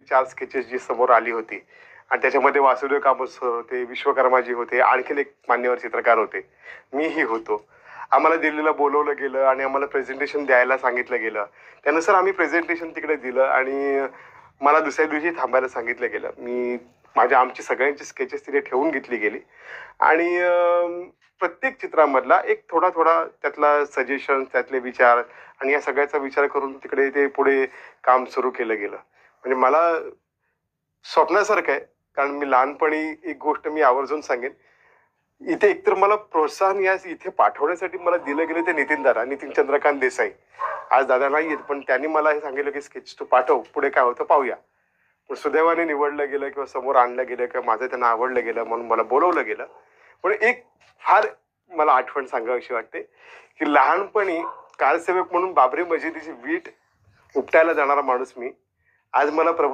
4 sketches जी समोर आली होती आणि त्याच्यामध्ये वासुदेव कामत होते, विश्वकर्माजी होते, आणखीन एक मान्यवर चित्रकार होते, मीही होतो. आम्हाला दिल्लीला बोलवलं गेलं आणि आम्हाला प्रेझेंटेशन द्यायला सांगितलं गेलं. त्यानुसार आम्ही प्रेझेंटेशन तिकडे दिलं आणि मला दुसऱ्या दिवशी थांबायला सांगितलं गेलं. आमची सगळ्यांची स्केचेस तिथे ठेवून घेतली गेली आणि प्रत्येक चित्रामधला एक थोडा थोडा त्यातला सजेशन, त्यातले विचार आणि या सगळ्याचा विचार करून तिकडे ते पुढे काम सुरू केलं गेलं. म्हणजे मला स्वप्नासारखं आहे. कारण मी लहानपणी एक गोष्ट मी आवर्जून सांगेन, इथे एकतर मला प्रोत्साहन इथे पाठवण्यासाठी मला दिलं गेलं ते नितीन चंद्रकांत देसाई. आज दादा नाही आहेत, पण त्यांनी मला हे सांगितलं की स्केच तू पाठव, पुढे काय होतं पाहूया. पण सुदैवाने निवडलं गेलं किंवा समोर आणलं गेलं किंवा माझं त्यांना आवडलं गेलं म्हणून मला बोलवलं गेलं. पण एक फार मला आठवण सांगावीशी वाटते की लहानपणी कारसेवक म्हणून बाबरी मशिदीची वीट उपटायला जाणारा माणूस मी. आज मला